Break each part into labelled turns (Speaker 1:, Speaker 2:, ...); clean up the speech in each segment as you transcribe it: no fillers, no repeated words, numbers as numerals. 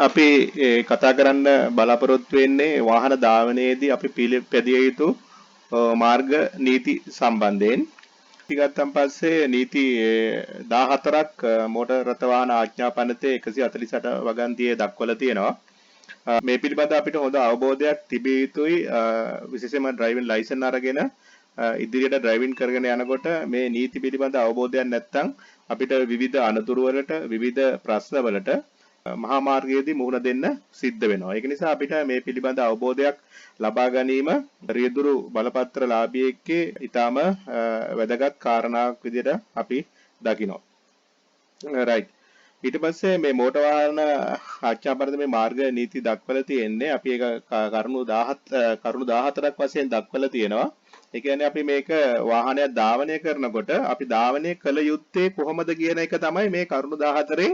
Speaker 1: අපි කතා කරන්න බලාපොරොත්තු වෙන්නේ වාහන ධාවනයේදී අපි පිළිපැදිය යුතු මාර්ග නීති සම්බන්ධයෙන්. ගත්තන් පස්සේ නීති 14ක් මෝටර් රථ වාහන ආඥා පනතේ 148 වගන්තියේ දක්වලා තියෙනවා. මේ පිළිබඳ අපිට හොඳ අවබෝධයක් තිබිය යුතුයි. විශේෂයෙන්ම ඩ්‍රයිවිං ලයිසන් අරගෙන ඉදිරියට ඩ්‍රයිවිං කරගෙන යනකොට මේ නීති පිළිබඳ අවබෝධයක් නැත්නම් අපිට විවිධ අනතුරු වලට විවිධ ප්‍රශ්න වලට මහා මාර්ගයේදී මුහුණ දෙන්න සිද්ධ වෙනවා. ඒක නිසා අපිට මේ පිළිබඳ අවබෝධයක් ලබා ගැනීම රියදුරු බලපත්‍ර ලාභියෙක්ගේ ඊටාම වැදගත් කාරණාවක් විදිහට අපි දකිනවා. right. ඊට පස්සේ මේ මෝටර වාහන ආච්ඡාපනත මේ මාර්ග නීති දක්වලා තියෙන්නේ අපි ඒක කරුණු 14ක් වශයෙන් දක්වලා තියෙනවා. ඒ කියන්නේ අපි මේක වාහනයක් ධාවනය කරනකොට අපි ධාවනය කළ යුත්තේ කොහොමද කියන එක තමයි මේ කරුණු 14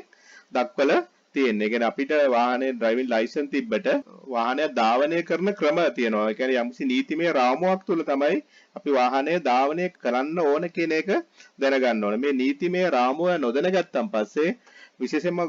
Speaker 1: දක්වලා තියෙන්නේ. ඒ කියන්නේ අපිට වාහනේ ඩ්‍රයිවිං ලයිසන් තිබ්බට වාහනය ධාවනය කරන ක්‍රම තියෙනවා. ඒ කියන්නේ යම්කිසි නීතිමය රාමුවක් තුල තමයි අපි වාහනය ධාවනය කරන්න ඕන කියන එක දැනගන්න ඕන. මේ නීතිමය රාමුව නොදැනගත්තන් පස්සේ විශේෂයෙන්ම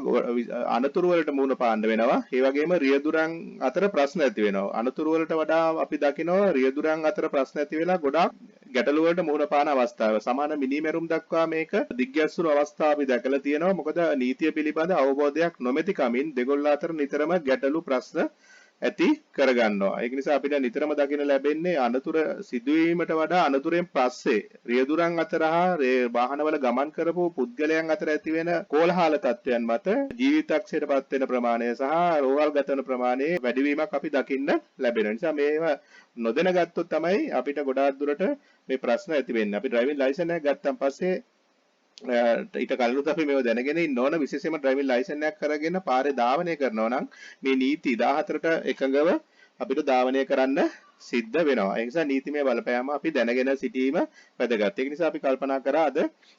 Speaker 1: අනතුරු වලට මුහුණ පාන්න වෙනවා. ඒ වගේම රියදුරන් අතර ප්‍රශ්න ඇති වෙනවා. අනතුරු වලට වඩා අපි දකිනවා රියදුරන් අතර ප්‍රශ්න ඇති වෙලා ගොඩාක් ගැටලු වලට මුහුණ පාන අවස්ථාව. සමාන මිනිමෙරුම් දක්වා මේක දිග්ගැස්සුණු අවස්ථා අපි දැකලා තියෙනවා. මොකද නීතිය පිළිබඳ අවබෝධයක් නොමැති කමින් දෙගොල්ල අතර නිතරම ගැටලු ප්‍රශ්න ඇති කරගන්නවා. ඒක නිසා අපිට නිතරම දකින්න ලැබෙන්නේ අනතුර සිදුවීමට වඩා අනතුරෙන් පස්සේ රියදුරන් අතර හා වාහනවල ගමන් කරපු පුද්ගලයන් අතර ඇති වෙන කෝලහල තත්ත්වයන් මත ජීවිතක්ෂයටපත් වෙන ප්‍රමාණය සහ රෝහල් ගත වෙන ප්‍රමාණය වැඩිවීමක් අපි දකින්න ලැබෙන නිසා මේව නොදැනගත්තොත් තමයි අපිට ගොඩාක් දුරට මේ ප්‍රශ්න ඇති වෙන්නේ. අපි ඩ්‍රයිවිං ලයිසන් එක ගත්තන් පස්සේ ඊට කලිනුත් අපි මේව දැනගෙන ඉන්න ඕන. විශේෂයෙන්ම ඩ්‍රයිවිං ලයිසන් එකක් කරගෙන පාරේ ධාවනය කරනවා නම් මේ නීති 14ට එකඟව අපිට ධාවනය කරන්න සිද්ධ වෙනවා. ඒ නිසා නීතිමය බලපෑම අපි දැනගෙන සිටීම වැදගත්. ඒක නිසා අපි කල්පනා කරා අද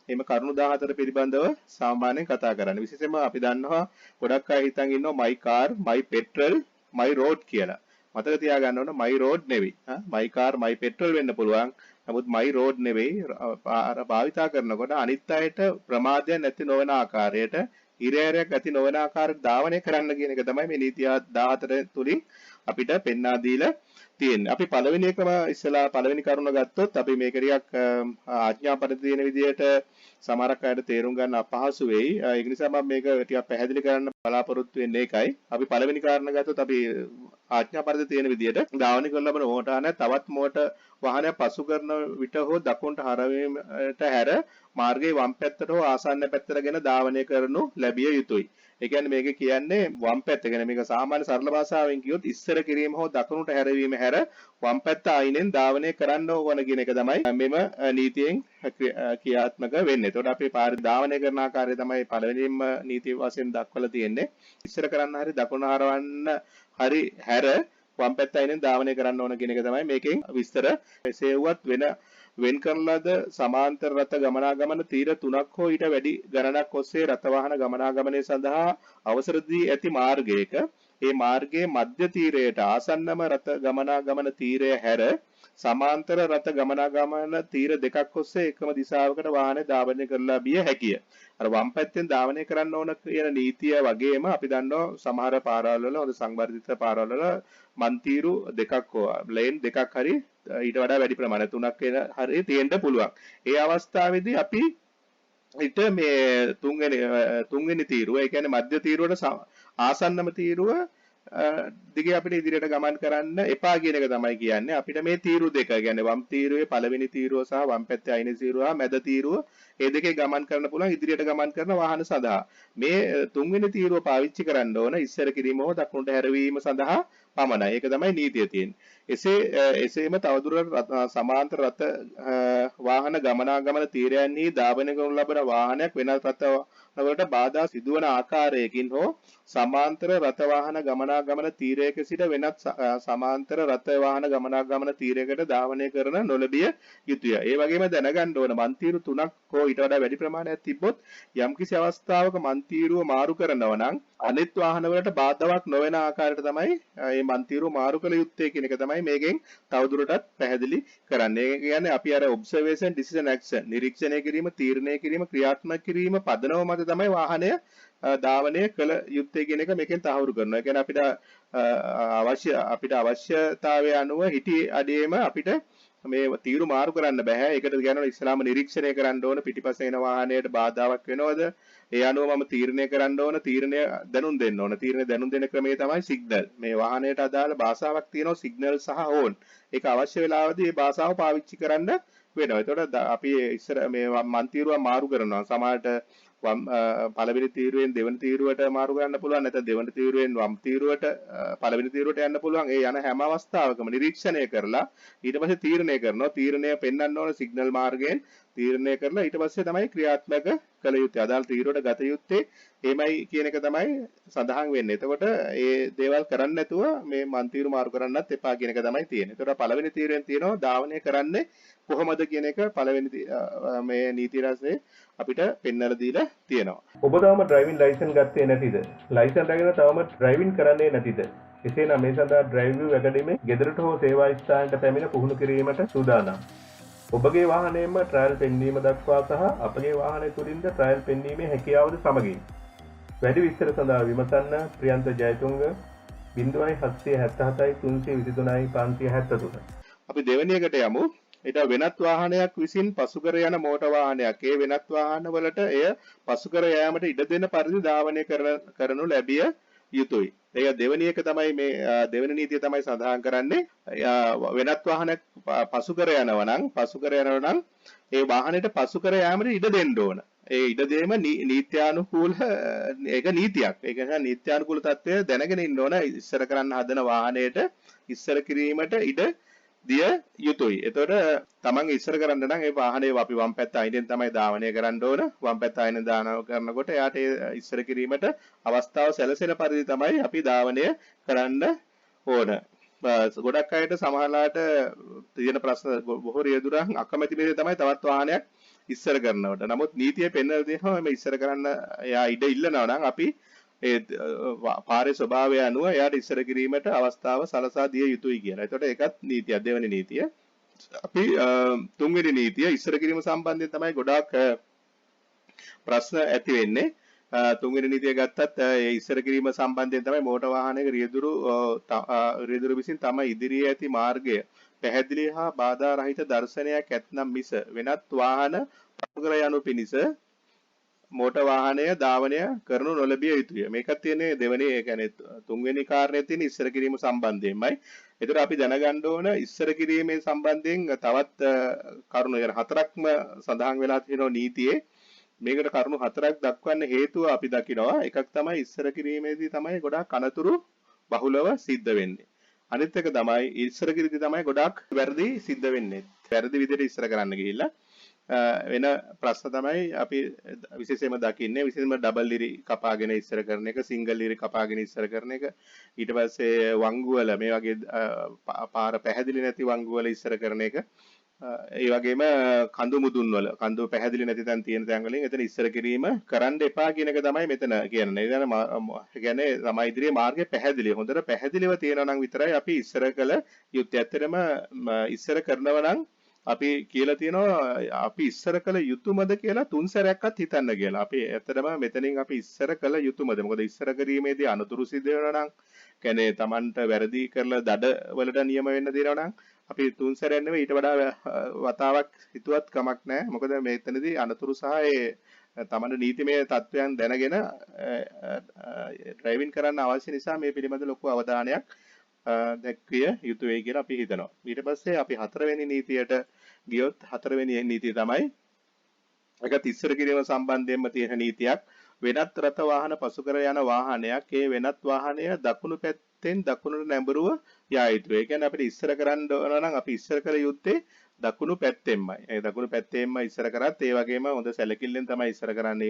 Speaker 1: මේ කරුණු 14 පිළිබඳව සාමාන්‍යයෙන් කතා කරන්න. විශේෂයෙන්ම අපි දන්නවා ගොඩක් අය හිතන් ඉන්නවා my car, my petrol, my road කියලා. මතක තියාගන්න ඕන my road නෙවෙයි. my car, my petrol වෙන්න පුළුවන්. නමුත් my road නෙවෙයි භාවිතා කරනකොට අනිත් අයට ප්‍රමාදයක් නැති නොවන ආකාරයට ඉරෑරයක් ඇති නොවන ආකාරයට ධාවනය කරන්න කියන එක තමයි මේ නීති 14 තුලින් අපිට පෙන්වා දීලා තියෙන්නේ. අපි පළවෙනි එකම ඉස්සලා පළවෙනි කරුණ ගත්තොත් අපි මේක ටිකක් ආඥා පරිදි තියෙන විදිහට සමහරක් අයට තේරුම් ගන්න අපහසු වෙයි. ඒක නිසා මම මේක ටිකක් පැහැදිලි කරන්න බලාපොරොත්තු වෙන්නේ ඒකයි. අපි පළවෙනි කාරණා ගත්තොත් අපි ආඥා පරිදි තියෙන විදිහට ධාවනය කරන ලබන මෝටරය තවත් මෝටර වාහනයක් පසු කරන විට හෝ දකුණට හරවීමට හැර මාර්ගයේ වම් පැත්තට හෝ ආසන්න පැත්තටගෙන ධාවනය කරනු ලැබිය යුතුයි. ඒ කියන්නේ මේක කියන්නේ වම් පැත්ත. කියන්නේ මේක සාමාන්‍ය සරල භාෂාවෙන් කිව්වොත් ඉස්සර කිරීම හෝ දකුණට හැරවීම හැර වම් පැත්ත අයිනෙන් ධාවනය කරන්න ඕන කියන එක තමයි මෙම නීතියෙන් ක්‍රියාත්මක වෙන්නේ. එතකොට අපි පාරේ ධාවනය කරන ආකාරය තමයි පළවෙනිම නීතිය වශයෙන් දක්වලා තියෙන්නේ. ඉස්සර කරන්න හරි දකුණ හරවන්න හරි හැර වම් පැත්ත අයිනෙන් ධාවනය කරන්න ඕන කියන එක තමයි මේකෙන් විස්තර. එසේ වුවත් වෙන් කරන ලද සමාන්තර රථ ගමනාගමන තීර 3ක් හෝ ඊට වැඩි ගණනක් ඔස්සේ රථ වාහන ගමනාගමනය සඳහා අවසර දී ඇති මාර්ගයක ඒ මාර්ගයේ මධ්‍ය තීරයට ආසන්නම රථ ගමනාගමන තීරය හැර සමාන්තර රථ ගමනාගමන තීර දෙකක් ඔස්සේ එකම දිශාවකට වාහනේ ධාවනය කරලා බිය හැකිය. අර වම් පැත්තෙන් ධාවනය කරන්න ඕන කියන නීතිය වගේම අපි දන්නවා සමහර පාරවල් වල හොඳ සංවර්ධිත පාරවල් වල මන්තිරු දෙකක් හෝ ලේන් දෙකක් හරි ඊට වඩා වැඩි ප්‍රමාණයක් 3ක් හරි තියෙන්න පුළුවන්. ඒ අවස්ථාවේදී අපි ඊට මේ තුන්වෙනි තීරුව, ඒ කියන්නේ මධ්‍ය තීරුවට ආසන්නම තීරුව දිගේ අපිට ඉදිරියට ගමන් කරන්න එපා කියන එක තමයි කියන්නේ. අපිට මේ තීරු දෙක, කියන්නේ වම් තීරුවේ පළවෙනි තීරුව සහ වම් පැත්තේ අයින තීරුව හා මැද තීරුව, මේ දෙකේ ගමන් කරන්න පුළුවන් ඉදිරියට ගමන් කරන වාහන සඳහා. මේ තුන්වෙනි තීරුව පාවිච්චි කරන්න ඕන ඉස්සර කිරීම හෝ දකුණට හැරවීම සඳහා පමණයි. ඒක තමයි නීතිය තියෙන්නේ. එසේම තවදුරටත් සමාන්තර රථ වාහන ගමනාගමන තීරයන්හි ධාවනය කරනු ලබන වාහනයක් වෙනත් රථ වලට බාධා සිදුවන ආකාරයකින් හෝ සමාන්තර රථ වාහන ගමනාගමන තීරයක සිට වෙනත් සමාන්තර රථ වාහන ගමනාගමන තීරයකට ධාවනය කරන නොලැබිය යුතුය. ඒ වගේම දැනගන්න ඕන මන්තිරු 3ක් හෝ ඊට වඩා වැඩි ප්‍රමාණයක් තිබ්බොත් යම්කිසි අවස්ථාවක මන්තිරුව මාරු කරනවා නම් අනිත් වාහන වලට බාධාවක් නොවන ආකාරයට තමයි මේ මන්තිරුව මාරු කළ යුත්තේ කියන එක තමයි මේකෙන් තවදුරටත් පැහැදිලි කරන්නේ. ඒ කියන්නේ අපි අර ඔබ්සර්ව් observation decision action නිරීක්ෂණය කිරීම තීරණය කිරීම ක්‍රියාත්මක කිරීම පදනම මත තමයි වාහනය ධාවනය කළ යුත්තේ කියන එක මේකෙන් තහවුරු කරනවා. ඒ කියන්නේ අපිට අවශ්‍යතාවය අනුව හිටි අඩියේම අපිට මේ තීරු මාරු කරන්න බෑ. ඒකට කියනවා ඉස්ලාම නිරීක්ෂණය කරන්න ඕන පිටිපස්සේ එන වාහනයට බාධාවක් වෙනවද? ඒ අනුව මම තීරණය කරන්න ඕන තීරණය දැනුම් දෙන්න ඕන. තීරණය දැනුම් දෙන ක්‍රමය තමයි සිග්නල්. මේ වාහනයට අදාළ භාෂාවක් තියෙනවා සිග්නල් සහ ඕන්. ඒක අවශ්‍ය වෙලාවදී මේ භාෂාව පාවිච්චි කරන්න වෙනවා. ඒතකොට අපි ඉස්සර මේ මන් තීරුව මාරු කරනවා. සමහරට පළවෙනි තීරුවෙන් දෙවෙනි තීරුවට මාරු කරන්න පුළුවන්. නැත්නම් දෙවෙනි තීරුවෙන් වම් තීරුවට පළවෙනි තීරුවට යන්න පුළුවන්. ඒ යන හැම අවස්ථාවකම නිරීක්ෂණය කරලා ඊට පස්සේ තීරණය කරනවා. තීරණය පෙන්වන්න ඕන සිග්නල් මාර්ගයෙන් තීරණය කරලා ඊට පස්සේ තමයි ක්‍රියාත්මක කළ යුත්තේ. අදාළ තීරුවට ගත යුත්තේ එමයි කියන එක තමයි සඳහන් වෙන්නේ. එතකොට මේ දේවල් කරන්නේ නැතුව මේ මන් තීරු මාරු කරන්නත් එපා කියන එක තමයි තියෙන්නේ. එතකොට පළවෙනි තීරුවෙන් තියෙනවා ධාවනය කරන්නේ කොහොමද කියන එක පළවෙනි මේ නීති රසයේ අපිට පෙන්වලා දීලා තියෙනවා. ඔබ තවම ඩ්‍රයිවිං ලයිසන් ගත්තේ නැතිද? ලයිසන් අරගෙන තවම ඩ්‍රයිවිං කරන්නේ නැතිද? එසේනම් මේ සඳහා ඩ්‍රයිව් වූ ඇකඩමි ගෙදරට හෝ සේවා ස්ථානයට පැමිණ පුහුණු කිරීමට සූදානම්. ඔබගේ වාහනයෙන්ම ට්‍රයල් පෙන්වීම දක්වා සහ අපගේ වාහනය තුළින්ද ට්‍රයල් පෙන්වීමේ හැකියාවද සමගින් වැඩි විස්තර සඳහා විමසන්න ප්‍රියන්ත ජයතුංග 0777 අපි දෙවෙනි එකට යමු. ඊට වෙනත් වාහනයක් විසින් පසු කර යන මෝටර වාහනයක්. ඒ වෙනත් වාහනවලට එය පසු කර යාමට ඉඩ දෙන පරිදි ධාවනය කරනු ලැබිය යුතුයි. ඒක දෙවෙනි එක තමයි මේ දෙවෙනි නීතිය තමයි සඳහන් කරන්නේ. වෙනත් වාහනයක් පසු කර යනවා නම් ඒ වාහනයට පසු කර යාමට ඉඩ දෙන්න ඕන. ඒ ඉඩ දීම නීත්‍යානුකූල ඒක නීතියක්. ඒක නිසා නීත්‍යානුකූල තත්ත්වය දැනගෙන ඉන්න ඕන. ඉස්සර කරන්න හදන වාහනයට ඉස්සර කිරීමට ඉඩ දිය යුතුයි. එතකොට තමන් ඉස්සර කරන්න නම් ඒ වාහනේ අපි වම් පැත්ත අයිනෙන් තමයි ධාවනය කරන්න ඕන. වම් පැත්ත අයිනෙන් දානව කරනකොට එයාට ඉස්සර කිරීමට අවස්ථාව සැලසෙන පරිදි තමයි අපි ධාවනය කරන්න ඕන. ගොඩක් අයට සමහරලාට තියෙන ප්‍රශ්න බොහෝ රියදුරන් අකමැති මේ තමයි තවත් වාහනයක් ඉස්සර කරනවට. නමුත් නීතිය පෙන්වලා දෙනවා මේ ඉස්සර කරන්න එයා ඉඩ ඉල්ලනවා නම් අපි ඒ පාරේ ස්වභාවය අනුව එයාට ඉස්සර කිරීමට අවස්ථාව සලසා දිය යුතුයි කියලා. ඒතකොට ඒකත් නීතියක්. දෙවෙනි නීතිය. අපි තුන්වෙනි නීතිය ඉස්සර කිරීම සම්බන්ධයෙන් තමයි ගොඩාක් ප්‍රශ්න ඇති වෙන්නේ. තුන්වෙනි නීතිය ගත්තත් ඒ ඉස්සර කිරීම සම්බන්ධයෙන් තමයි මෝටර වාහනයක රියදුරු විසින් තම ඉදිරියේ ඇති මාර්ගය පැහැදිලි හා බාධා රහිත දර්ශනයක් ඇතනම් මිස වෙනත් වාහන පසු කර යනු පිණිස මෝටර වාහනය ධාවනය කරනු නොලැබිය යුතුය. මේකත් තියෙන්නේ දෙවෙනි ඒ කියන්නේ තුන්වෙනි කාරණේ තියෙන ඉස්සර කිරීම සම්බන්ධයෙන්මයි. ඒතර අපි දැනගන්න ඕන ඉස්සර කිරීමේ සම්බන්ධයෙන් තවත් කරුණු හතරක්ම සඳහන් වෙලා තියෙනවා නීතියේ. මේකට කරුණු හතරක් දක්වන්න හේතුව අපි දකිනවා. එකක් තමයි ඉස්සර කිරීමේදී තමයි ගොඩාක් අනතුරු බහුලව සිද්ධ වෙන්නේ. අනිත් එක තමයි ඉස්සර කිරීමේදී තමයි ගොඩාක් වැරදි සිද්ධ වෙන්නේ. වැරදි විදිහට ඉස්සර කරන්න ගිහිල්ලා වෙන ප්‍රශ්න තමයි අපි විශේෂයෙන්ම දකින්නේ. විශේෂයෙන්ම ඩබල් ලිරි කපාගෙන ඉස්සර කරන එක, සිංගල් ලිරි කපාගෙන ඉස්සර කරන එක. ඊට පස්සේ වංගුවල මේ වගේ පාර පැහැදිලි නැති වංගුවල ඉස්සර කරන එක. ඒ වගේම කඳු මුදුන් වල කඳු පැහැදිලි නැති තැන් තියෙන තැන් වලින් එතන ඉස්සර කිරීම කරන්න එපා කියන එක තමයි මෙතන කියන්නේ. ඒ කියන්නේ ළමයි ඉදිරියේ මාර්ගය පැහැදිලි. හොඳට පැහැදිලිව තියෙනවා නම් විතරයි අපි ඉස්සර කළ යුත්තේ. ඇත්තටම ඉස්සර කරනවා නම් අපි කියලා තියෙනවා අපි ඉස්සර කළ යුතුයමද කියලා තුන් සැරයක්වත් හිතන්න කියලා. අපි ඇත්තටම මෙතනින් අපි ඉස්සර කළ යුතුයමද? මොකද ඉස්සර කිරීමේදී අනතුරු සිදු වෙනවා නම් කියන්නේ Tamanට වැරදි කරලා දඩ වලට නියම වෙන්න දෙනවා නම් අපි තුන් සැරයක් නෙවෙයි ඊට වඩා වතාවක් හිතුවත් කමක් නැහැ. මොකද මෙතනදී අනතුරු සහ ඒ තමන්ගේ නීතිමය තත්වයන් දැනගෙන ඩ්‍රයිවිං කරන්න අවශ්‍ය නිසා මේ පිළිබඳ ලොකු අවධානයක් දැක්විය යුතුයි කියලා අපි හිතනවා. ඊට පස්සේ අපි හතරවෙනි නීතියට ගියොත් හතරවෙනි නීතිය තමයි ඒකත් ඉස්සර කිරීම සම්බන්ධයෙන්ම තියෙන නීතියක්. වෙනත් රථ වාහන පසු කර යන වාහනයක් ඒ වෙනත් වාහනය දකුණු පැත්තෙන් දකුණට නැඹුරුව යා යුතුයි. ඒ කියන්නේ අපිට ඉස්සර කරන්න ඕන නම් අපි ඉස්සර කළ යුත්තේ දකුණු පැත්තෙන්මයි. ඒ දකුණු පැත්තෙන්ම ඉස්සර කරත් ඒ වගේම හොඳ සැලකිල්ලෙන් තමයි ඉස්සර කරන්න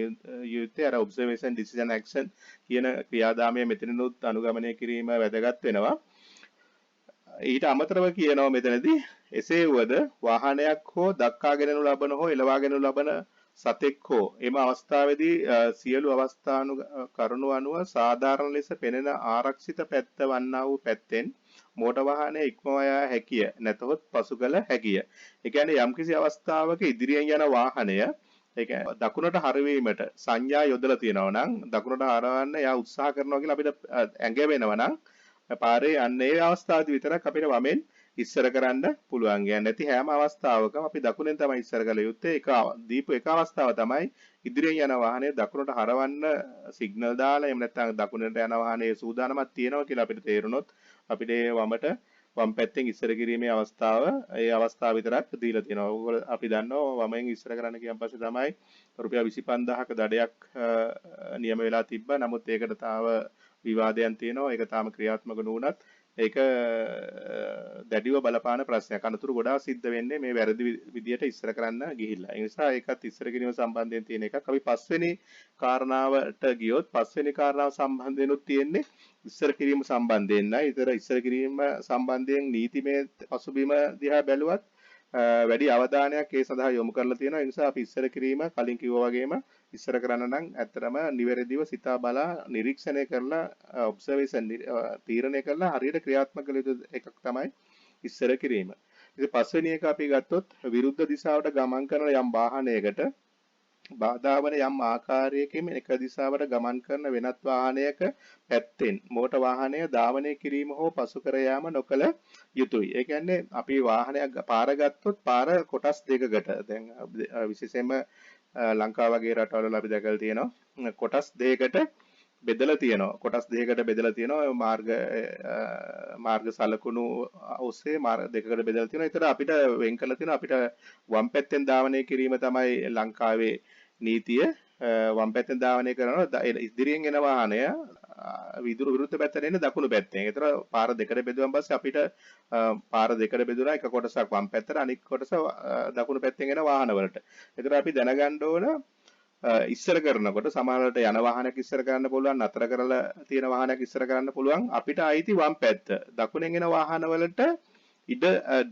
Speaker 1: යුත්තේ. අර ඔබ්සර්වේෂන් ඩිසිෂන් ඇක්ෂන් කියන ක්‍රියාදාමය මෙතනනොත් අනුගමනය කිරීම වැදගත් වෙනවා. ඊට අමතරව කියනවා මෙතනදී එසේ වුවද වාහනයක් හෝ දක්කාගෙනු ලබන හෝ එලවාගෙනු ලබන සතෙක් හෝ එම අවස්ථාවේදී සියලු අවස්ථානු කරුණු අනුව සාධාරණ ලෙස පෙනෙන ආරක්ෂිත පැත්ත වන්නා වූ පැත්තෙන් මෝටර වාහනය ඉක්මවා යා හැකිය නැතහොත් පසු කළ හැකිය. ඒ කියන්නේ යම්කිසි අවස්ථාවක ඉදිරියෙන් යන වාහනය ඒක දකුණට හරවීමට සංඥා යොදලා තියෙනවා නම් දකුණට හරවන්න යා උත්සාහ කරනවා කියලා අපිට ඇඟ වෙනවා නම් පාරේ යන්නේ ඒ අවස්ථාවේදී විතරක් අපිට වමෙන් ඉස්සර කරන්න පුළුවන්. يعني නැති හැම අවස්ථාවකම අපි දකුණෙන් තමයි ඉස්සර කළ යුත්තේ. එක අවස්ථාව තමයි ඉදිරියෙන් යන වාහනේ දකුණට හරවන්න සිග්නල් දාලා එහෙම නැත්නම් දකුණට යන වාහනේ සූදානමක් තියෙනවා කියලා අපිට තේරුනොත් අපිට වම් පැත්තෙන් ඉස්සර කිරීමේ ඒ අවස්ථාව විතරක් දීලා තියෙනවා. ඕගොල්ලෝ අපි දන්නවා වමෙන් ඉස්සර කරන්න කියන පස්සේ තමයි රුපියල් 25000ක දඩයක් නියම වෙලා තිබ්බා. නමුත් ඒකට තාම විවාදයන් තියෙනවා. ඒක තාම ක්‍රියාත්මක නුනත් ඒක දැඩිව බලපාන ප්‍රශ්නයක්. අනතුරු ගොඩාක් සිද්ධ වෙන්නේ මේ වැරදි විදියට ඉස්සර කරන්න ගිහිල්ලා. ඒ නිසා ඒකත් ඉස්සර කිරීම සම්බන්ධයෙන් තියෙන එකක්. අපි පස්වෙනි කාරණාවට ගියොත් පස්වෙනි කාරණාව සම්බන්ධයෙන්ුත් තියෙන්නේ ඉස්සර කිරීම සම්බන්ධයෙන් නයි. ඒතර ඉස්සර කිරීම සම්බන්ධයෙන් නීතිමය පසුබිම දිහා බැලුවත් වැඩි අවධානයක් ඒ සඳහා යොමු කරලා තියෙනවා. ඒ නිසා අපි ඉස්සර කිරීම කලින් කිව්වා වගේම ඉස්සර කරන්න නම් ඇත්තටම නිවැරදිව සිතා බලා නිරීක්ෂණය කරලා ඔබ්සර්වේෂන් තීරණය කරලා හරියට ක්‍රියාත්මක කළ යුතු එකක් තමයි ඉස්සර කිරීම. ඉතින් පස්වෙනි එක අපි ගත්තොත් විරුද්ධ දිශාවට ගමන් කරන යම් වාහනයකට බාධා වන යම් ආකාරයකින් එක දිශාවට ගමන් කරන වෙනත් වාහනයක පැත්තෙන් මෝටර වාහනය ධාවනය කිරීම හෝ පසු කර යාම නොකළ යුතුයි. ඒ කියන්නේ අපි වාහනයක් පාර ගත්තොත් පාර කොටස් දෙකකට දැන් විශේෂයෙන්ම ලංකාව වගේ රටවල අපි දැකලා තියෙනවා කොටස් දෙකකට බෙදලා තියෙනවා. කොටස් දෙකකට බෙදලා තියෙනවා මාර්ග සලකුණු ඔස්සේ මාර්ග දෙකකට බෙදලා තියෙනවා. ඒතර අපිට වෙන් කරලා තියෙනවා අපිට වම් පැත්තෙන් ධාවනය කිරීම තමයි ලංකාවේ නීතිය. වම් පැත්තෙන් ධාවනය කරනවා ඉදිරියෙන් එන වාහනය විරුද්ධ පැත්තට එන්නේ දකුණු පැත්තෙන්. ඒතර පාර දෙකට බෙදුවන් පස්සේ අපිට පාර දෙකට බෙදුණා එක කොටසක් වම් පැත්තට අනිත් කොටස දකුණු පැත්තෙන් එන වාහනවලට. ඒතර අපි දැනගන්න ඕන ඉස්සර කරනකොට සමහරවිට යන වාහනයක් ඉස්සර කරන්න පුළුවන් නතර කරලා තියෙන වාහනයක් ඉස්සර කරන්න පුළුවන් අපිට අයිති වම් පැත්ත දකුණෙන් එන වාහනවලට ඉඩ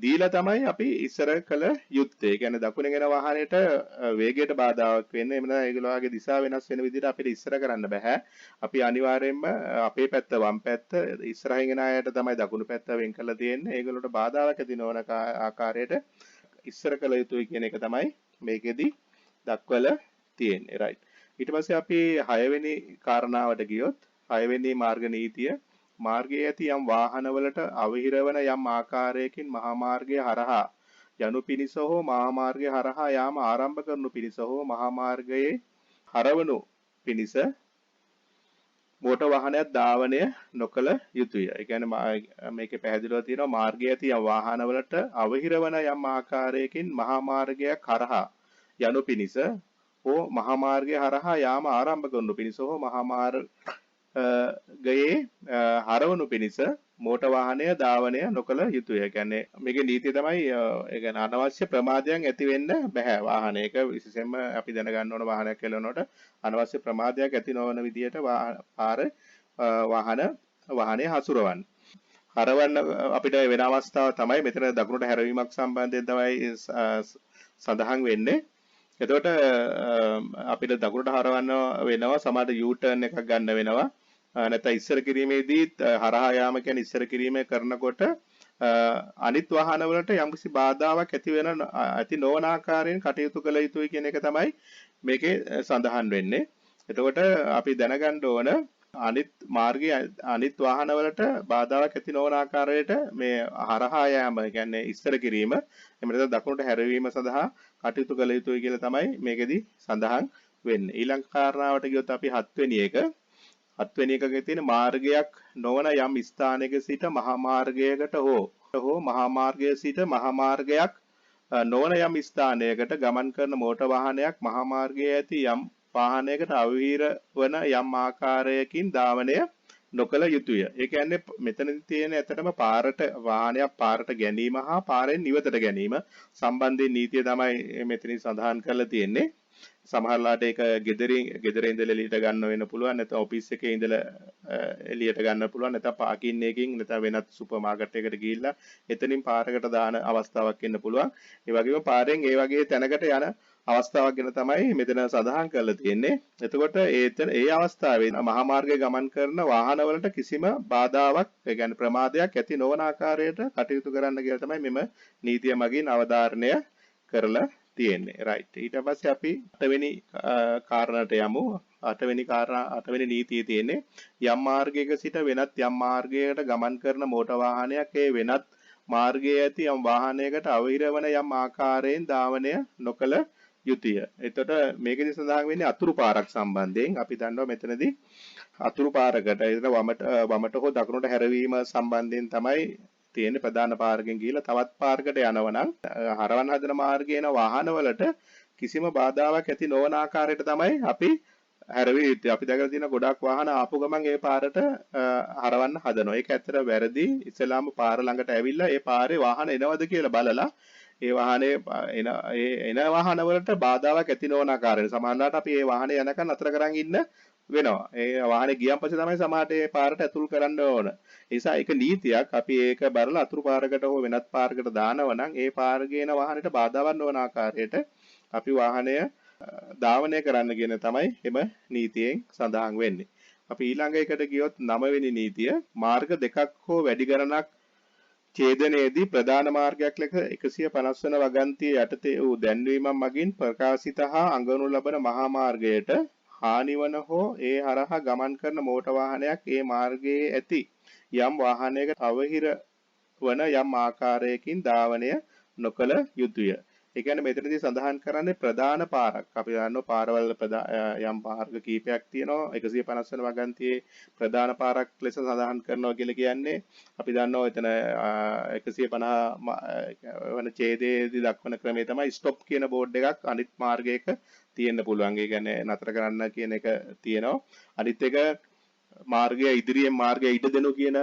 Speaker 1: දීලා තමයි අපි ඉස්සර කළ යුත්තේ. ඒ කියන්නේ දකුණෙන් එන වාහනයට වේගයට බාධාවක් වෙන්නේ එමෙන්න ඒගොල්ලෝගේ දිශාව වෙනස් වෙන විදිහට අපිට ඉස්සර කරන්න බෑ. අපි අනිවාර්යයෙන්ම අපේ පැත්ත වම් පැත්ත ඉස්සරහින් එන අයට තමයි දකුණු පැත්ත වෙන් කරලා තියෙන්නේ. ඒගොල්ලෝට බාධාවක් ඇති නොවන ආකාරයට ඉස්සර කළ යුතුයි කියන එක තමයි මේකෙදි දක්වලා තියෙන්නේ. රයිට්. ඊට පස්සේ අපි 6 වෙනි කාරණාවට ගියොත් 6 වෙනි මාර්ග නීතිය මාර්ගයේ ඇති යම් වාහනවලට අවහිරවන යම් ආකාරයකින් මහා මාර්ගය හරහා යනු පිණිස හෝ මහා මාර්ගය හරහා යාම ආරම්භ කරනු පිණිස හෝ මහා මාර්ගයේ හරවනු පිණිස මෝටර වාහනයක් ධාවනය නොකළ යුතුය. ඒ කියන්නේ මේකේ පැහැදිලිව තියෙනවා මාර්ගයේ ඇති යම් වාහනවලට අවහිරවන යම් ආකාරයකින් මහා මාර්ගයක් හරහා යනු පිණිස හෝ මහා මාර්ගය හරහා යාම ආරම්භ කරනු පිණිස හෝ මහා මාර්ගයේ හරවනු පිණිස මෝටර වාහනය ධාවනය නොකළ යුතුය. ඒ කියන්නේ මේකේ නීතිය තමයි ඒ කියන්නේ අනවශ්‍ය ප්‍රමාදයන් ඇති වෙන්න බෑ වාහනයක. විශේෂයෙන්ම අපි දැනගන්න ඕන වාහනයක් කෙලවනකොට අනවශ්‍ය ප්‍රමාදයක් ඇති නොවන විදිහට වාහනේ හසුරවන්න. හරවන්න අපිට වෙන අවස්ථාව තමයි මෙතන දකුණට හැරවීමක් සම්බන්ධයෙන් තමයි සඳහන් වෙන්නේ. එතකොට අපිට දකුණට හරවන්න වෙනවා සමහර U-turn එකක් ගන්න වෙනවා. නැත්නම් ඉස්සර කිරීමේදී හරහා යාම කියන්නේ ඉස්සර කිරීම කරනකොට අනිත් වාහන වලට යම්කිසි බාධාවක් ඇති නොවන ආකාරයෙන් කටයුතු කළ යුතුයි කියන එක තමයි මේකේ සඳහන් වෙන්නේ. එතකොට අපි දැනගන්න ඕන අනිත් මාර්ගයේ අනිත් වාහන වලට බාධාවක් ඇති නොවන ආකාරයට මේ හරහා යාම කියන්නේ ඉස්සර කිරීම එහෙම නැත්නම් දකුණට හැරවීම සඳහා කටයුතු කළ යුතුයි කියලා තමයි මේකෙදි සඳහන් වෙන්නේ. ඊළඟ කාරණාවට ගියොත් අපි 7 වෙනි එකකේ තියෙන මාර්ගයක් නොවන යම් ස්ථානයක සිට මහා මාර්ගයකට හෝ මහා මාර්ගයේ සිට මහා මාර්ගයක් නොවන යම් ස්ථානයකට ගමන් කරන මෝටර වාහනයක් මහා මාර්ගයේ ඇති යම් වාහනයකට අවහිර වන යම් ආකාරයකින් ධාවනය නොකළ යුතුය. ඒ කියන්නේ මෙතනදී තියෙන ඇත්තටම වාහනයක් පාරට ගැනීම හා පාරෙන් නිවතට ගැනීම සම්බන්ධයෙන් නීතිය තමයි මෙතනින් සඳහන් කරලා තියෙන්නේ. සමහරලාට ඒක ගෙදර ඉඳලා එළියට ගන්න වෙන්න පුළුවන් නැත්නම් ඔෆිස් එකේ ඉඳලා එළියට ගන්න පුළුවන් නැත්නම් පාකින් එකකින් නැත්නම් වෙනත් සුපර් මාකට් එකකට ගිහිල්ලා එතනින් පාරකට දාන අවස්ථාවක් එන්න පුළුවන්. ඒ වගේම පාරෙන් ඒ වගේ තැනකට යන අවස්ථාවක් ගැන තමයි මෙතන සඳහන් කරලා තියෙන්නේ. එතකොට ඒ අවස්ථාවේ මහා මාර්ගයේ ගමන් කරන වාහනවලට කිසිම බාධාවක්, ඒ කියන්නේ ප්‍රමාදයක් ඇති නොවන ආකාරයට කටයුතු කරන්න කියලා තමයි මෙම නීතිය මගින් අවධාරණය කරලා තියෙන්නේ. රයිට්. ඊට පස්සේ අපි 8 වෙනි කාරණාට යමු. 8 වෙනි නීතියේ තියෙන්නේ යම් මාර්ගයක සිට වෙනත් යම් මාර්ගයකට ගමන් කරන මෝටර වාහනයක් ඒ වෙනත් මාර්ගයේ ඇති යම් වාහනයකට අවහිර වන යම් ආකාරයෙන් ධාවනය නොකළ යුතුය. එතකොට මේකෙදි සඳහන් වෙන්නේ අතුරු පාරක් සම්බන්ධයෙන්. අපි දන්නවා මෙතනදී අතුරු පාරකට එතන වමට හෝ දකුණට හැරවීම සම්බන්ධයෙන් තමයි තියෙන්නේ. ප්‍රධාන පාරකින් ගිහිලා තවත් පාරකට යනවා නම් හරවන්න හදන මාර්ගයේ යන වාහනවලට කිසිම බාධාවක් ඇති නොවන ආකාරයට තමයි අපි හැරවිය යුත්තේ. අපි දැකලා තියෙන ගොඩක් වාහන ආපු ගමන් ඒ පාරට හරවන්න හදනවා. ඒක ඇත්තට වැරදි. ඉස්සලාම පාර ළඟට ඇවිල්ලා ඒ පාරේ වාහන එනවද කියලා බලලා ඒ වාහනේ එන වාහන වලට බාධාවක් ඇති නොවන ආකාරයට සමහරවිට අපි ඒ වාහනේ යනකන් අතර කරන් ඉන්න වෙනවා. ඒ වාහනේ ගියන් පස්සේ තමයි සමහරට ඒ පාරට ඇතුල් කරන්න ඕන. ඒ නිසා ඒක නීතියක්. අපි ඒක බලලා අතුරු පාරකට හෝ වෙනත් පාරකට දානවා නම් ඒ පාරේ යන වාහනේට බාධාවක් නොවන ආකාරයට අපි වාහනය ධාවනය කරන්න කියන තමයි එම නීතියෙන් සඳහන් වෙන්නේ. අපි ඊළඟ එකට ගියොත් 9 වෙනි නීතිය මාර්ග දෙකක් හෝ වැඩි ගණනක් ඡේදනයේදී ප්‍රධාන මාර්ගයක් ලෙස 150 වන වගන්තිය යටතේ වූ දැන්වීමක් මගින් ප්‍රකාශිත හා අඟවනු ලබන මහා මාර්ගයට හානිවන හෝ ඒ හරහා ගමන් කරන මෝටර වාහනයක් ඒ මාර්ගයේ ඇති යම් වාහනයකට අවහිර වන යම් ආකාරයකින් ධාවනය නොකළ යුතුය. ඒ කියන්නේ මෙතනදී සඳහන් කරන්නේ ප්‍රධාන පාරක්. අපි දන්නවා පාරවල් යම් මාර්ග කීපයක් තියෙනවා. 150 වන වගන්තියේ ප්‍රධාන පාරක් ලෙස සඳහන් කරනවා කියලා කියන්නේ අපි දන්නවා එතන 150 වන ඡේදයේදී දක්වන ක්‍රමය තමයි ස්ටොප් කියන බෝඩ් එකක් අනිත් මාර්ගයක තියෙන්න පුළුවන්. ඒ කියන්නේ නතර කරන්න කියන එක තියෙනවා. අනිත් එක මාර්ගය ඉදිරියෙන් මාර්ගය ඉඩ දෙනු කියන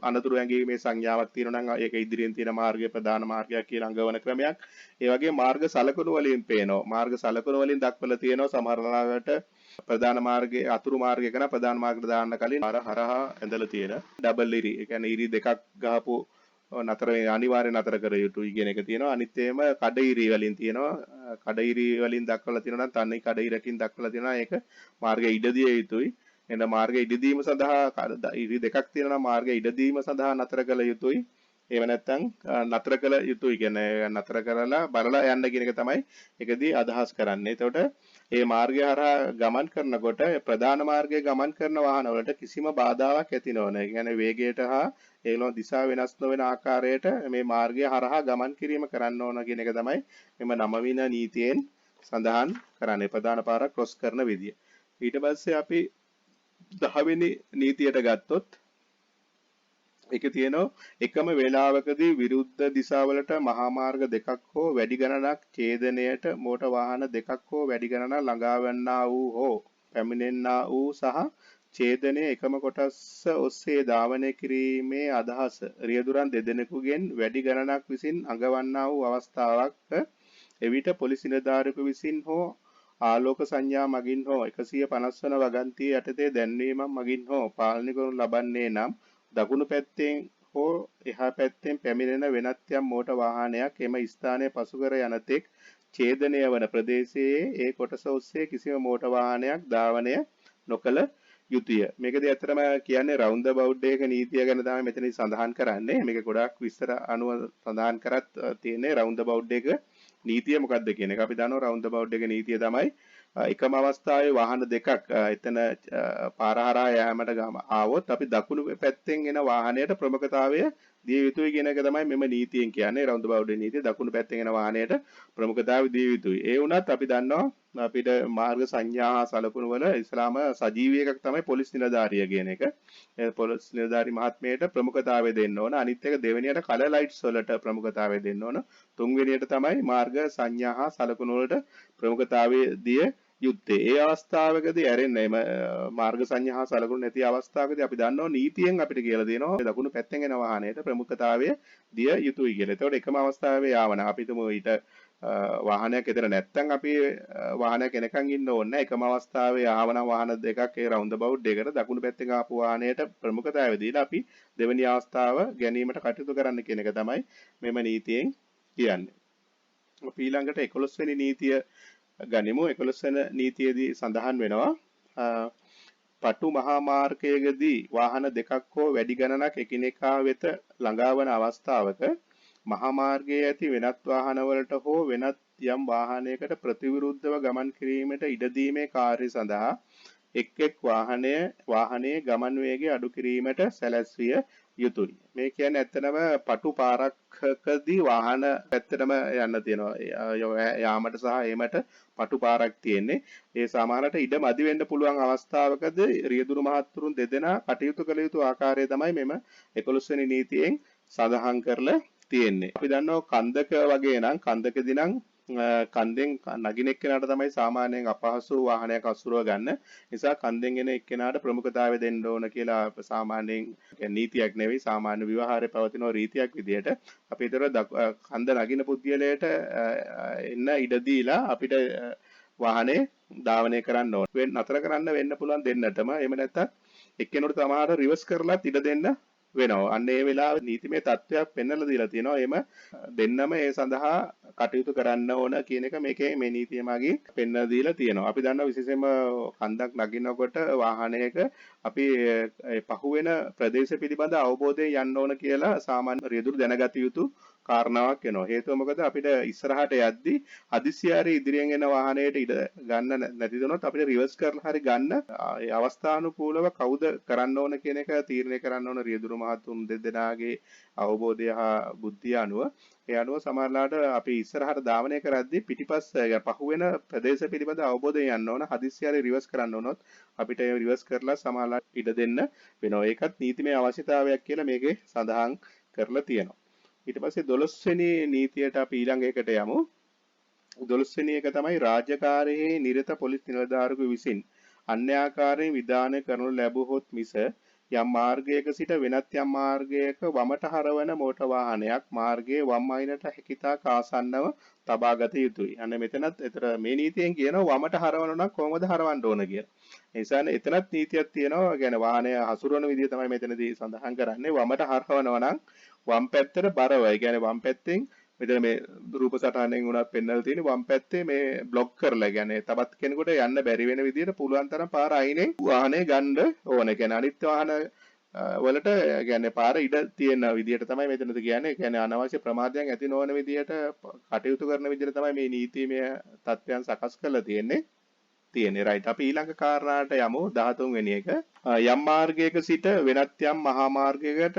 Speaker 1: අනතුරු ඇඟීමේ සංඥාවක් තියෙනවා නම් ඒක ඉදිරියෙන් තියෙන මාර්ගය ප්‍රධාන මාර්ගයක් කියලා අඟවන ක්‍රමයක්. ඒ වගේ මාර්ග සලකුණු වලින් පේනවා. මාර්ග සලකුණු වලින් දක්වලා තියෙනවා සමහර ලාවට ප්‍රධාන මාර්ගයේ අතුරු මාර්ගයක න ප්‍රධාන මාර්ගයට දාන්න කලින් අර හරහා ඇඳලා තියෙන ඩබල් ඉරි. ඒ කියන්නේ ඉරි දෙකක් ගහපු නතර අනිවාර්යෙන් නතර කර යුතුයි කියන එක තියෙනවා. අනිත් ඒම කඩ ඉරි වලින් තියෙනවා. කඩ ඉරි වලින් දක්වලා තියෙනවා නම් තනි කඩ ඉරකින් දක්වලා තියෙනවා ඒක මාර්ගය ඉඩ දිය යුතුයි. එන මාර්ගය ඉදදීම සඳහා ඉරි දෙකක් තියෙනවා මාර්ගය ඉදදීම සඳහා නතර කළ යුතුයි. එහෙම නැත්නම් නතර කළ යුතුයි කියන්නේ නතර කරලා බලලා යන්න කියන එක තමයි ඒකදී අදහස් කරන්නේ. එතකොට මේ මාර්ගය හරහා ගමන් කරනකොට ප්‍රධාන මාර්ගයේ ගමන් කරන වාහන වලට කිසිම බාධාවක් ඇති නොවන. ඒ කියන්නේ වේගයට හා ඒගොල්ලෝ දිශා වෙනස් නොවන ආකාරයට මේ මාර්ගය හරහා ගමන් කිරීම කරන්න ඕන කියන එක තමයි මෙම 9 වෙනි නීතියෙන් සඳහන් කරන්නේ. ප්‍රධාන පාරක් ක්‍රොස් කරන විදිය. ඊට පස්සේ අපි 10 වෙනි නීතියට ගත්තොත් ඒකේ තියෙනවා එකම වේලාවකදී විරුද්ධ දිශාවලට මහා මාර්ග දෙකක් හෝ වැඩි ගණනක් ඡේදනයට මෝටර වාහන දෙකක් හෝ වැඩි ගණනක් ළඟාවන්නා වූ හෝ පැමිණෙන්නා වූ සහ ඡේදනයේ එකම කොටස ඔස්සේ ධාවනය කිරීමේ අදහස රියදුරන් දෙදෙනෙකුගෙන් වැඩි ගණනක් විසින් අඟවන්නා වූ අවස්ථාවක් එවිට පොලිස් නිලධාරියෙකු විසින් හෝ ආලෝක සංඥා මගින් හෝ 150 වන වගන්තිය යටතේ දැන්වීමක් මගින් හෝ පාලනය කරනු ලබන්නේ නම් දකුණු පැත්තෙන් හෝ එහා පැත්තෙන් පැමිණෙන වෙනත් යම් මෝටර වාහනයක් එම ස්ථානයේ පසු කර යන තෙක් ඡේදනය වන ප්‍රදේශයේ ඒ කොටස ඔස්සේ කිසිම මෝටර වාහනයක් ධාවනය නොකළ යුතුය. මේකදී ඇත්තටම කියන්නේ රවුන්ඩ් අබවුට් එක නීතිය ගැන තමයි මෙතනදී සඳහන් කරන්නේ. මේක ගොඩාක් විස්තර අනුව සඳහන් කරත් තියෙන්නේ රවුන්ඩ් අබවුට් එක නීතිය මොකක්ද කියන එක. අපි දන්නවා රවුන්ඩ් අබවුට් එක නීතිය තමයි එකම අවස්ථාවේ වාහන දෙකක් එතන පාර හරහා යෑමට ආවොත් අපි දකුණු පැත්තෙන් එන වාහනයට ප්‍රමුඛතාවය දිය යුතුයි කියන එක තමයි මෙම නීතියෙන් කියන්නේ. රවුන්ඩ් අබවුට් නීතිය දකුණු පැත්තෙන් එන වාහනයට ප්‍රමුඛතාවය දිය යුතුයි. ඒ වුණත් අපි දන්නවා අපිට මාර්ග සංඥා හා සලකුණු වල ඉස්ලාම සජීවී එකක් තමයි පොලිස් නිලධාරිය කියන එක. ඒ පොලිස් නිලධාරි මහත්මයාට ප්‍රමුඛතාවය දෙන්න ඕන. අනිත් එක දෙවෙනියට කලර් ලයිට්ස් වලට ප්‍රමුඛතාවය දෙන්න ඕන. තුන්වෙනියට තමයි මාර්ග සංඥා හා සලකුණු වලට ප්‍රමුඛතාවය දිය යුත්තේ. ඒ අවස්ථාවකදී ඇරෙන්නේ මාර්ග සංඥා හා සලකුණු නැති අවස්ථාවකදී අපි දන්නවා නීතියෙන් අපිට කියලා දෙනවා දකුණු පැත්තෙන් එන වාහනයට ප්‍රමුඛතාවය දිය යුතුයි කියලා. ඒතකොට එකම අවස්ථාවේ ආවන අපි හිතමු ඊට වාහනයක් එතන නැත්තම් අපි වාහනයක් එනකන් ඉන්න ඕනේ නැහැ. එකම අවස්ථාවේ ආවන වාහන දෙකක් ඒ රවුන්ඩ් අබවුට් දෙකට දකුණු පැත්තෙන් ආපු වාහනයට ප්‍රමුඛතාවය දීලා අපි දෙවෙනි අවස්ථාව ගැනීමට කටයුතු කරන්න කියන එක තමයි මෙම නීතියෙන් කියන්නේ. අපි ඊළඟට 11 වෙනි නීතිය ගනිමු. 11 වෙනි නීතියේදී සඳහන් වෙනවා පටු මහා මාර්ගයකදී වාහන දෙකක් හෝ වැඩි ගණනක් එකිනෙකා වෙත ළඟාවන අවස්ථාවක මහා මාර්ගයේ ඇති වෙනත් වාහනවලට හෝ වෙනත් යම් වාහනයකට ප්‍රතිවිරුද්ධව ගමන් කිරීමට ඉඩ දීමේ කාර්ය සඳහා එක් වාහනයේ ගමන් වේගය අඩු කිරීමට සැලැස්විය යුතුයි. මේ කියන්නේ ඇත්තටම පටු පාරකදී වාහන පැත්තටම යන්න තියෙනවා. යාමට සහ ඒමට පටු පාරක් තියෙන්නේ. ඒ සමහරට ඉඩ මදි වෙන්න පුළුවන් අවස්ථාවකදී රියදුරු මහත්තුරුන් දෙදෙනා කටයුතු කළ යුතු ආකාරය තමයි මෙම 11 වෙනි නීතියෙන් සඳහන් කරලා තියෙන්නේ. අපි දන්නවා කන්දක වගේ නම් කන්දකදී නම් කන්දෙන් නගින එක්කෙනාට තමයි සාමාන්‍යයෙන් අපහසු වාහනයක් අසුරව ගන්න. නිසා කන්දෙන් එන එක්කෙනාට ප්‍රමුඛතාවය දෙන්න ඕන කියලා සාමාන්‍යයෙන් නීතියක් නෙවෙයි සාමාන්‍ය විවහාරයේ පවතින රීතියක් විදිහට අපි ඒතර කන්ද නගින පුද්ගලයාට එන්න ඉඩ දීලා අපිට වාහනේ ධාවනය කරන්න ඕන. නතර කරන්න වෙන්න පුළුවන් දෙන්නටම. එහෙම නැත්නම් එක්කෙනෙකුට සමහර රිවර්ස් කරලා ඉඩ දෙන්න වෙනවා. අන්න ඒ වෙලාවේ නීතිමය තත්ත්වයක් පෙන්වලා දීලා තියෙනවා. එම දෙන්නම ඒ සඳහා කටයුතු කරන්න ඕන කියන එක මේකේ මේ නීතිය මාගේ පෙන්වලා දීලා තියෙනවා. අපි දන්නවා විශේෂයෙන්ම කන්දක් නගිනකොට වාහනයක අපි පහුවෙන ප්‍රදේශ පිළිබඳ අවබෝධයෙන් යන්න ඕන කියලා සාමාන්‍ය රියදුරු දැනගත යුතු කාරණාවක් වෙනවා. හේතුව මොකද අපිට ඉස්සරහට යද්දි හදිසියාරේ ඉදිරියෙන් එන වාහනයට ඉඩ ගන්න නැති දුනොත් අපිට රිවර්ස් කරලා හරි ගන්න ඒ අවස්ථානුකූලව කවුද කරන්න ඕන කියන එක තීරණය කරන්න ඕන රියදුරු මහතුන් දෙදෙනාගේ අවබෝධය හා බුද්ධිය අනුව. ඒ අනුව සමහරලාට අපි ඉස්සරහට ධාවනය කරද්දී පිටිපස්ස පහුවෙන ප්‍රදේශ පිළිබඳ අවබෝධයෙන් යන්න ඕන. හදිසියාරේ රිවර්ස් කරන්න ඕනොත් අපිට ඒ රිවර්ස් කරලා සමහරලාට ඉඩ දෙන්න වෙනවා. ඒකත් නීතිමය අවශ්‍යතාවයක් කියලා මේකේ සඳහන් කරලා තියෙනවා. ඊට පස්සේ 12 වෙනි නීතියට අපි ඊළඟ එකට යමු. 12 වෙනි එක තමයි රාජකාරියේ නිරත පොලිස් නිලධාරියෙකු විසින් අන්‍යාකාරයෙන් විධානය කරනු ලැබුවොත් මිස යම් මාර්ගයක සිට වෙනත් යම් මාර්ගයක වමට හරවන මෝටර වාහනයක් මාර්ගයේ වම් අයිනට හැකිතාක් ආසන්නව තබාගත යුතුයි. අන්න මෙතනත් ඒතර මේ නීතියෙන් කියනවා වමට හරවන නම් කොහොමද හරවන්න ඕන කියලා. ඒ නිසා එතනත් නීතියක් තියෙනවා. يعني වාහනය හසුරවන විදිය තමයි මෙතනදී සඳහන් කරන්නේ. වමට හරවනවා නම් වම් පැත්තට බරවයි. කියන්නේ වම් පැත්තෙන් මෙතන මේ රූප සටහනෙන් උනත් පෙන්වලා තියෙන වම් පැත්තේ මේ બ્લોක් කරලා කියන්නේ තවත් කෙනෙකුට යන්න බැරි වෙන විදිහට පුළුවන් තරම් පාර අයිනේ වාහනේ ගන්න ඕනේ. කියන්නේ අනිත් වාහන වලට කියන්නේ පාර ඉඩ තියෙන විදිහට තමයි මෙතනද කියන්නේ. කියන්නේ අනවශ්‍ය ප්‍රමාදයන් ඇති නොවන විදිහට කටයුතු කරන විදිහට තමයි මේ නීතිමය තත්ත්වයන් සකස් කරලා තියෙන්නේ. රයිට්. අපි ඊළඟ කාරණාවට යමු 13 වෙනි එක. යම් මාර්ගයක සිට වෙනත් යම් මහා මාර්ගයකට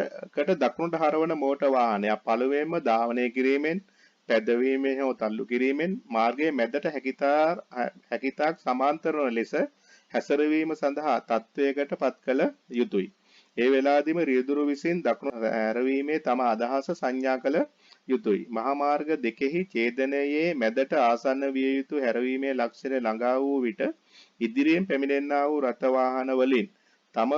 Speaker 1: දකුණට හරවන මෝටර වාහනයක් පළවෙනිම ධාවනය කිරීමෙන් පැදවීමෙන් හෝ තල්ලු කිරීමෙන් මාර්ගයේ මැදට හැකිතාක් සමාන්තර වන ලෙස හැසිරවීම සඳහා තත්වයකට පත් කළ යුතුය. ඒ වෙලාවදීම රියදුරු විසින් දකුණු හැරවීමේ තම අදහස සංඥා කළ යුතුය. මහා මාර්ග දෙකෙහි ඡේදනයේ මැදට ආසන්න විය යුතු හැරවීමේ ලක්ෂණ ළඟා වූ විට ඉදිරියෙන් පැමිණෙන්නා වූ රථ වාහන වලින් තම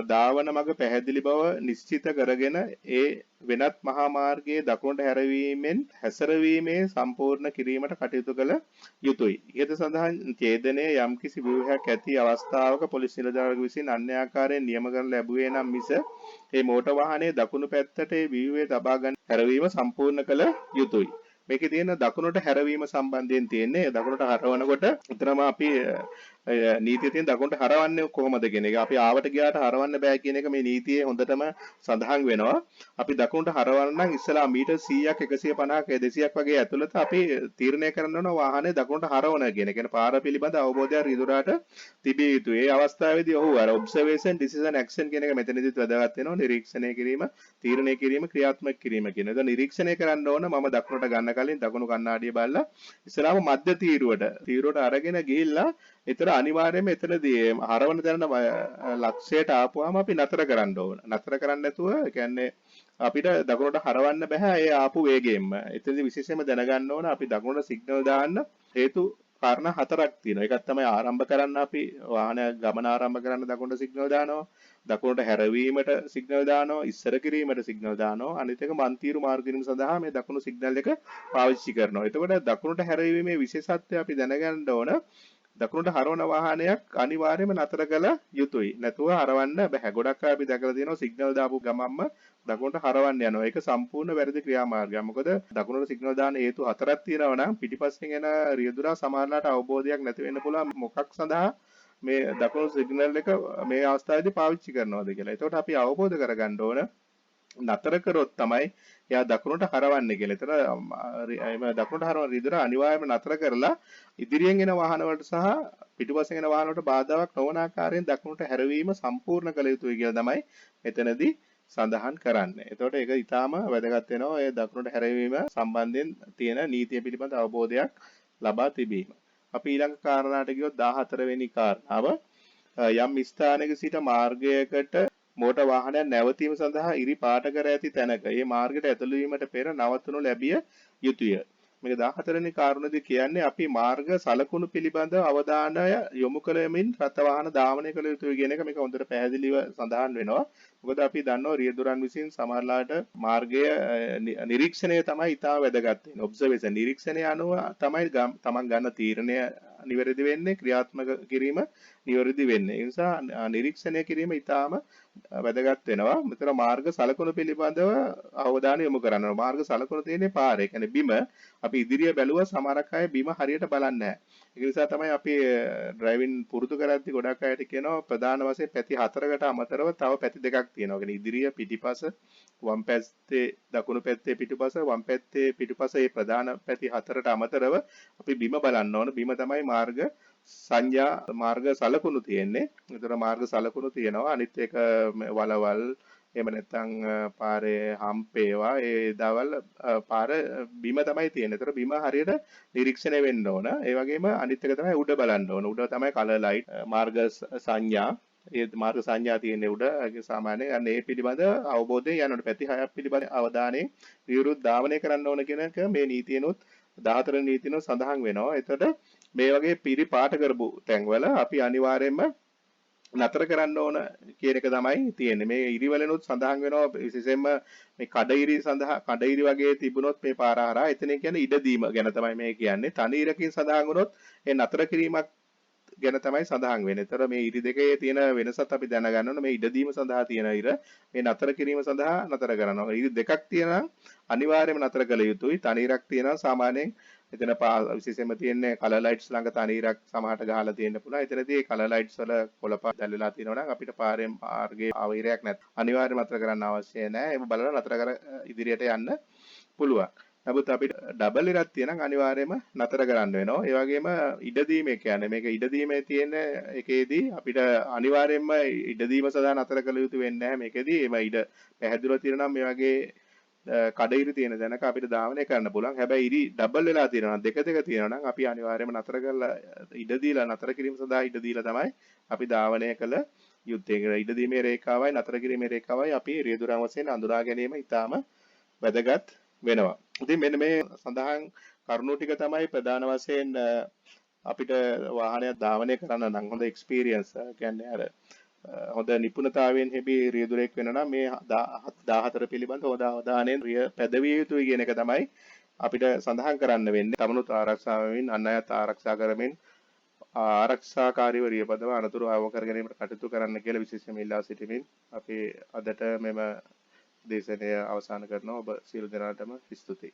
Speaker 1: ධාවන මඟ පැහැදිලි බව නිශ්චිත කරගෙන ඒ වෙනත් මහා මාර්ගයේ දකුණට හැසිරවීමේ සම්පූර්ණ කිරීමට කටයුතු කළ යුතුය. ඉහත සඳහන් ඡේදනයේ යම්කිසි ව්‍යුහයක් ඇති අවස්ථාවක පොලිස් නිලධාරියෙකු විසින් අන්‍යාකාරයෙන් නියම කරන ලැබුවේ නම් මිස මේ මෝටර වාහනයේ දකුණු පැත්තට ඒ ව්‍යුහය තබා ගන්න හැරවීම සම්පූර්ණ කළ යුතුය. මේකේ තියෙන දකුණට හැරවීම සම්බන්ධයෙන් තියෙන්නේ දකුණට හරවනකොට උතරම අපි නීතියේ තියෙන දකුණට හරවන්නේ කොහොමද කියන එක. අපි ආවට ගියාට හරවන්න බෑ කියන එක මේ නීතියේ හොඳටම සඳහන් වෙනවා. අපි දකුණට හරවන්න නම් ඉස්සලා මීටර් 100ක් 150ක් 200ක් වගේ ඇතුළත අපි තීරණය කරන්න ඕන වාහනේ දකුණට හරවන කියන. කියන්නේ පාර පිළිබඳ අවබෝධය රිදුරාට තිබිය යුතුයි. ඒ අවස්ථාවේදී ඔහු අර ඔබ්සර්වේෂන් ඩිසිෂන් ඇක්ෂන් කියන එක මෙතනදිත් වැදගත් වෙනවා. නිරීක්ෂණය කිරීම, තීරණය කිරීම, ක්‍රියාත්මක කිරීම කියන. ඒක නිරීක්ෂණය කරන්න ඕන මම දකුණට ගන්න කලින් දකුණු කණ්ණාඩිය බලලා ඉස්සලාම මධ්‍ය තීරුවට අරගෙන ගිහිල්ලා ඒතර අනිවාර්යයෙන්ම එතනදී හරවන තැන ලක්ෂයට ආපුවාම අපි නතර කරන්න ඕන. නතර කරන්න නැතුව කියන්නේ අපිට දකුණට හරවන්න බෑ ඒ ආපු වේගයෙන්ම. එතනදී විශේෂයෙන්ම දැනගන්න ඕන අපි දකුණට සිග්නල් දාන්න හේතු කාරණා හතරක් තියෙනවා. එකක් තමයි ආරම්භ කරන්න අපි වාහන ගමන ආරම්භ කරන්න දකුණට සිග්නල් දානවා. දකුණට හැරවීමට සිග්නල් දානවා. ඉස්සර කිරීමට සිග්නල් දානවා. අනිත් එක මන්තිරු මාර්ග කිරීම සඳහා මේ දකුණු සිග්නල් එක පාවිච්චි කරනවා. එතකොට දකුණට හැරවීමේ විශේෂත්වය අපි දැනගන්න ඕන. දකුණට හරවන වාහනයක් අනිවාර්යයෙන්ම නතර කළ යුතුයි. නැතුව හරවන්න බෑ. ගොඩක් අය අපි දැකලා තියෙනවා සිග්නල් දාපු ගමන්ම දකුණට හරවන්න යනවා. ඒක සම්පූර්ණ වැරදි ක්‍රියාමාර්ගයක්. මොකද දකුණට සිග්නල් දාන හේතු හතරක් තියෙනවා නම් පිටිපස්සෙන් එන රියදුරා සමහරලාට අවබෝධයක් නැති වෙන්න පුළුවන් මොකක් සඳහා මේ දකුණු සිග්නල් එක මේ අවස්ථාවේදී පාවිච්චි කරනවද කියලා. ඒකට අපි අවබෝධ කරගන්න ඕන නතර කරොත් තමයි එයා දකුණට හරවන්නේ කියලා. ඒතර එම දකුණට හරවන රියදුරා අනිවාර්යයෙන්ම නතර කරලා ඉදිරියෙන් එන වාහන වලට සහ පිටුපස්සෙන් එන වාහන වලට බාධාවක් නොවන ආකාරයෙන් දකුණට හැරවීම සම්පූර්ණ කළ යුතුයි කියලා තමයි මෙතනදී සඳහන් කරන්නේ. එතකොට ඒක ඊටාම වැදගත් වෙනවා ඒ දකුණට හැරවීම සම්බන්ධයෙන් තියෙන නීතිය පිළිබඳ අවබෝධයක් ලබා තිබීම. අපි ඊළඟ කාරණාට ගියොත් 14 වෙනි කාරණාව යම් ස්ථානයක සිට මාර්ගයකට මෝටර වාහනයක් නැවතීම සඳහා ඉරි පාට කර ඇති තැනක ඒ මාර්ගයට ඇතුළු වීමට පෙර නවත්වනු ලැබිය යුතුය. මේක 14 වෙනි කාරණේදී කියන්නේ අපි මාර්ග සලකුණු පිළිබඳ අවධානය යොමු කරමින් රථ වාහන ධාවනය කළ යුතුයි කියන එක මේක හොඳට පැහැදිලිව සඳහන් වෙනවා. මොකද අපි දන්නවා රියදුරන් විසින් සමහරලාට මාර්ගය නිරීක්ෂණය තමයි ඉතා වැදගත් වෙන්නේ. ඔබ්සර්වේෂන් නිරීක්ෂණය අනුව තමයි තමන් ගන්න තීරණය නිවැරදි වෙන්නේ, ක්‍රියාත්මක කිරීම නිවැරදි වෙන්නේ. ඒ නිසා නිරීක්ෂණය කිරීම ඉතාම වැදගත් වෙනවා. මෙතන මාර්ග සලකුණු පිළිබඳව අවධානය යොමු කරන්න ඕන. මාර්ග සලකුණු තියෙන්නේ පාරේ. ඒ කියන්නේ බිම. අපි ඉදිරිය බැලුවා සමහරක් අය බිම හරියට බලන්නේ නැහැ. ඒ නිසා තමයි අපි ඩ්‍රයිවිං පුරුදු කරද්දී ගොඩක් අයට කියනවා ප්‍රධාන වශයෙන් පැති 4කට අමතරව තව පැති දෙකක් තියෙනවා. කියන්නේ ඉදිරිය පිටිපස වම් පැත්තේ දකුණු පැත්තේ පිටුපස වම් පැත්තේ පිටුපස මේ ප්‍රධාන පැති 4ට අමතරව අපි බිම බලන්න ඕන. බිම තමයි මාර්ග සංඥා මාර්ග සලකුණු තියෙන්නේ. ඒතර මාර්ග සලකුණු තියෙනවා. අනිත් එක වලවල් එහෙම නැත්නම් පාරේ හම්ප් ඒවා ඒ දවල් පාර බිම තමයි තියෙන්නේ. ඒතර බිම හරියට නිරීක්ෂණය වෙන්න ඕන. ඒ වගේම අනිත් එක තමයි උඩ බලන්න ඕන. උඩ තමයි කලර් ලයිට් මාර්ග සංඥා ඒ මාර්ග සංඥා තියෙන්නේ උඩ. ඒක සාමාන්‍යයෙන් අන්න ඒ පිළිබඳ අවබෝධයෙන් යනකොට පැති 6ක් පිළිබඳ අවධානයෙන් විරුද්ධ ධාවනය කරන්න ඕන කියන එක මේ නීතියනොත් 14 නීතියනොත් සඳහන් වෙනවා. එතකොට මේ වගේ පිරි පාට කරපු තැන්වල අපි අනිවාර්යයෙන්ම නතර කරන්න ඕන කියන එක තමයි තියෙන්නේ. මේ ඉරිවලනොත් සඳහන් වෙනවා විශේෂයෙන්ම මේ කඩඉරි සඳහා කඩඉරි වගේ තිබුණොත් මේ පාර හරහා එතන කියන්නේ ඉඩදීම ගැන තමයි මේ කියන්නේ. තනි ඉරකින් සඳහන් වුණොත් ඒ නතර කිරීමක් ගැන තමයි සඳහන් වෙන්නේ. ඒතර මේ ඉරි දෙකේ තියෙන වෙනසත් අපි දැනගන්න ඕන. මේ ඉඩදීම සඳහා තියෙන ඉර මේ නතර කිරීම සඳහා නතර කරනවා. ඉරි දෙකක් තියෙනවා අනිවාර්යයෙන්ම නතර කළ යුතුයි. තනි ඉරක් තියෙනවා සාමාන්‍යයෙන් එතන විශේෂයෙන්ම තියෙන්නේ කලර් ලයිට්ස් ළඟ තනි ඉරක් සමහරට ගහලා තියෙන්න පුළුවන්. එතනදී කලර් ලයිට්ස් වල කොළපාට දැල්වලා තියෙනවා නම් අපිට පාරෙන් මාර්ගයේ ආවීරයක් නැත්. අනිවාර්යයෙන්ම නතර කරන්න අවශ්‍ය නැහැ. ඒක බලලා නතර කර ඉදිරියට යන්න පුළුවන්. නමුත් අපිට ඩබල් ඉරක් තියෙනම් අනිවාර්යයෙන්ම නතර කරන්න වෙනවා. ඒ වගේම ඉඩදීම කියන්නේ මේක ඉඩදීමේ තියෙන එකේදී අපිට අනිවාර්යයෙන්ම ඉඩදීම සඳහා නතර කළ යුතු වෙන්නේ නැහැ මේකෙදී. එම ඉඩ පැහැදිලිව තියෙනවා මේ වගේ කඩඉරි තියෙන දැනක අපිට ධාවනය කරන්න පුළුවන්. හැබැයි ඉරි ඩබල් වෙලා තියෙනවා නම් දෙක තියෙනවා නම් අපි අනිවාර්යයෙන්ම නතර කරලා ඉඩ දීලා නතර කිරීම සඳහා ඉඩ දීලා තමයි අපි ධාවනය කළ යුත්තේ. ඉඩ දීමේ රේඛාවයි නතර කිරීමේ රේඛාවයි අපි රියදුරන් වශයෙන් අඳුනා ගැනීම ඉතාම වැදගත් වෙනවා. ඉතින් මෙන්න මේ සඳහන් කරුණු ටික තමයි ප්‍රධාන වශයෙන් අපිට වාහනයක් ධාවනය කරන්න නම් හොඳ එක්ස්පීරියන්ස් කියන්නේ අර හොඳ නිපුණතාවයෙන් හැබි රියදුරෙක් වෙන නම් මේ 14 පිළිබඳ හොඳ අවධානයෙන් රිය පැදවිය යුතුයි කියන එක තමයි අපිට සඳහන් කරන්න වෙන්නේ. තමනුත් ආරක්ෂා වෙමින් අන් අයත් ආරක්ෂා කරමින් ආරක්ෂාකාරීව රියපදව අනතුරු අවම කර ගැනීමට කටයුතු කරන්න කියලා විශේෂයෙන්ම ඉල්ලා සිටිමින් අපි අදට මෙම දේශනය අවසන් කරනවා. ඔබ සියලු දෙනාටම ස්තුතියි.